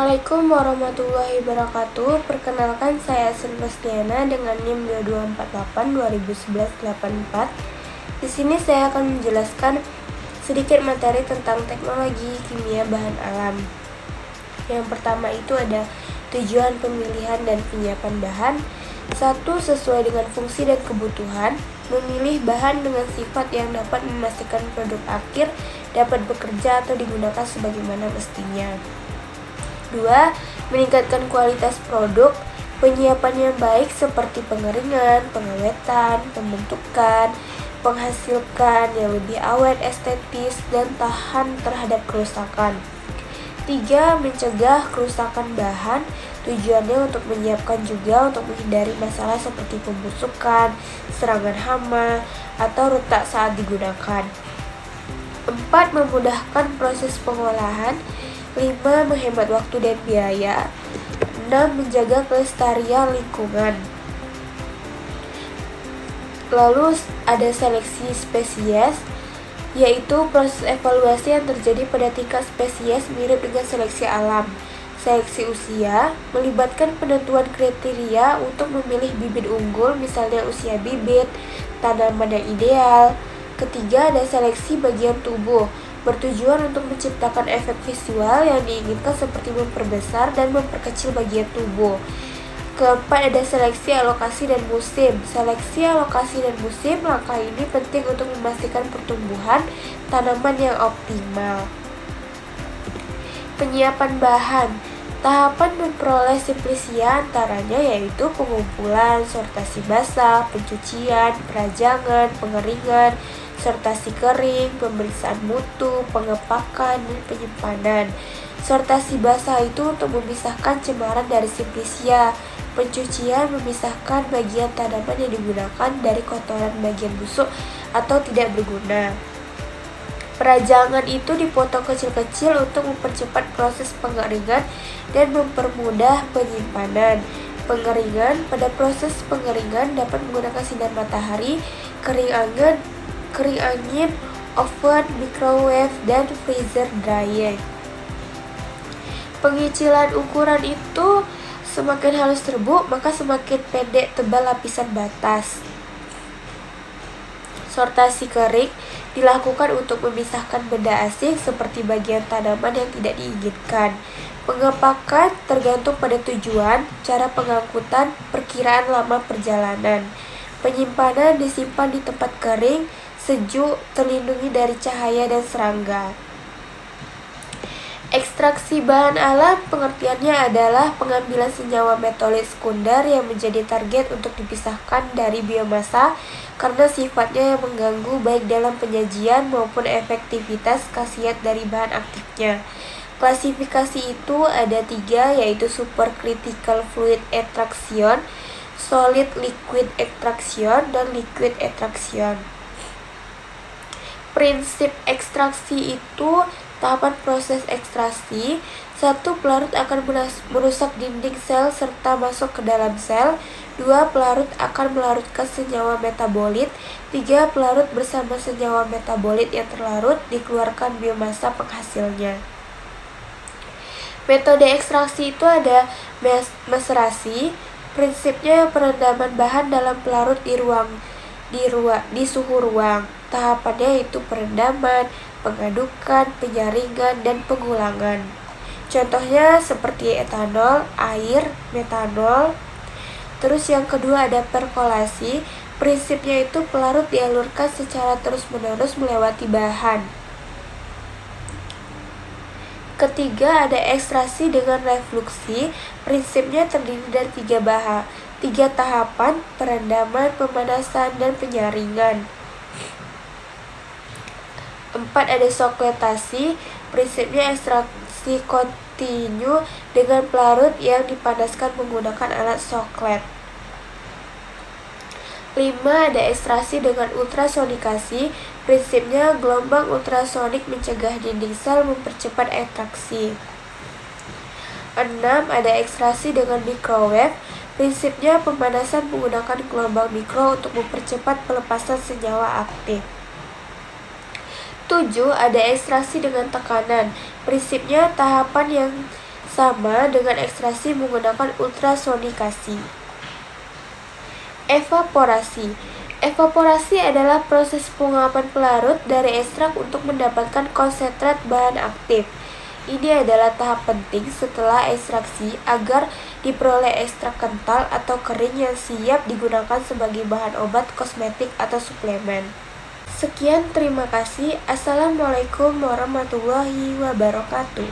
Assalamualaikum warahmatullahi wabarakatuh. Perkenalkan, saya Silvastiana dengan NIM 2248 2011-84. Di sini saya akan menjelaskan sedikit materi tentang teknologi kimia bahan alam. Yang pertama itu ada tujuan pemilihan dan penyiapan bahan. 1. Sesuai dengan fungsi dan kebutuhan. Memilih bahan dengan sifat yang dapat memastikan produk akhir dapat bekerja atau digunakan sebagaimana mestinya. 2. Meningkatkan kualitas produk. Penyiapan yang baik seperti pengeringan, pengawetan, pembentukan, menghasilkan yang lebih awet, estetis, dan tahan terhadap kerusakan. 3. Mencegah kerusakan bahan. Tujuannya untuk menyiapkan juga untuk menghindari masalah seperti pembusukan, serangan hama, atau retak saat digunakan. 4. Memudahkan proses pengolahan. 5. Menghemat waktu dan biaya. 6. Menjaga kelestarian lingkungan. Lalu ada seleksi spesies, yaitu proses evaluasi yang terjadi pada tingkat spesies mirip dengan seleksi alam. Seleksi usia melibatkan penentuan kriteria untuk memilih bibit unggul, misalnya usia bibit, tanaman yang ideal. Ketiga, ada seleksi bagian tubuh, bertujuan untuk menciptakan efek visual yang diinginkan seperti memperbesar dan memperkecil bagian tubuh. Keempat, ada seleksi alokasi dan musim. Seleksi alokasi dan musim, langkah ini penting untuk memastikan pertumbuhan tanaman yang optimal. Penyiapan bahan. Tahapan memperoleh simplisia antaranya yaitu pengumpulan, sortasi basah, pencucian, perajangan, pengeringan, sortasi kering, pemeriksaan mutu, pengepakan, dan penyimpanan. Sortasi basah itu untuk memisahkan cemaran dari simplisia. Pencucian memisahkan bagian tanaman yang digunakan dari kotoran bagian busuk atau tidak berguna. Perajangan itu dipotong kecil-kecil untuk mempercepat proses pengeringan dan mempermudah penyimpanan. Pengeringan, pada proses pengeringan dapat menggunakan sinar matahari, kering angin, oven, microwave, dan freezer drying. Pengicilan ukuran itu semakin halus terbuk, maka semakin pendek tebal lapisan batas. Sortasi kering dilakukan untuk memisahkan benda asing seperti bagian tanaman yang tidak diinginkan. Pengepakan tergantung pada tujuan, cara pengangkutan, perkiraan lama perjalanan. Penyimpanan disimpan di tempat kering, sejuk, terlindungi dari cahaya dan serangga. Ekstraksi bahan alam pengertiannya adalah pengambilan senyawa metabolit sekunder yang menjadi target untuk dipisahkan dari biomasa karena sifatnya yang mengganggu baik dalam penyajian maupun efektivitas khasiat dari bahan aktifnya. Klasifikasi itu ada 3, yaitu supercritical fluid extraction, solid liquid extraction, dan liquid extraction. Prinsip ekstraksi itu tahapan proses ekstraksi. 1. Pelarut akan merusak dinding sel serta masuk ke dalam sel. 2. Pelarut akan melarutkan senyawa metabolit. 3. Pelarut bersama senyawa metabolit yang terlarut dikeluarkan biomasa penghasilnya. Metode ekstraksi itu ada maserasi. Prinsipnya perendaman bahan dalam pelarut di suhu ruang. Tahapannya itu perendaman, pengadukan, penyaringan, dan pengulangan. Contohnya seperti etanol, air, metanol. Terus yang kedua ada perkolasi. Prinsipnya itu pelarut dialurkan secara terus-menerus melewati bahan. Ketiga ada ekstraksi dengan refluksi. Prinsipnya terdiri dari 3 tahapan: perendaman, pemanasan, dan penyaringan. 4. Ada sokletasi. Prinsipnya ekstraksi kontinu dengan pelarut yang dipanaskan menggunakan alat soklet. 5. Ada ekstraksi dengan ultrasonikasi. Prinsipnya gelombang ultrasonik mencegah dinding sel mempercepat ekstraksi. 6. Ada ekstraksi dengan microwave. Prinsipnya pemanasan menggunakan gelombang mikro untuk mempercepat pelepasan senyawa aktif. 7. Ada ekstraksi dengan tekanan. Prinsipnya tahapan yang sama dengan ekstraksi menggunakan ultrasonikasi. Evaporasi. Evaporasi adalah proses penguapan pelarut dari ekstrak untuk mendapatkan konsentrat bahan aktif. Ini adalah tahap penting setelah ekstraksi agar diperoleh ekstrak kental atau kering yang siap digunakan sebagai bahan obat, kosmetik, atau suplemen. Sekian, terima kasih. Assalamualaikum warahmatullahi wabarakatuh.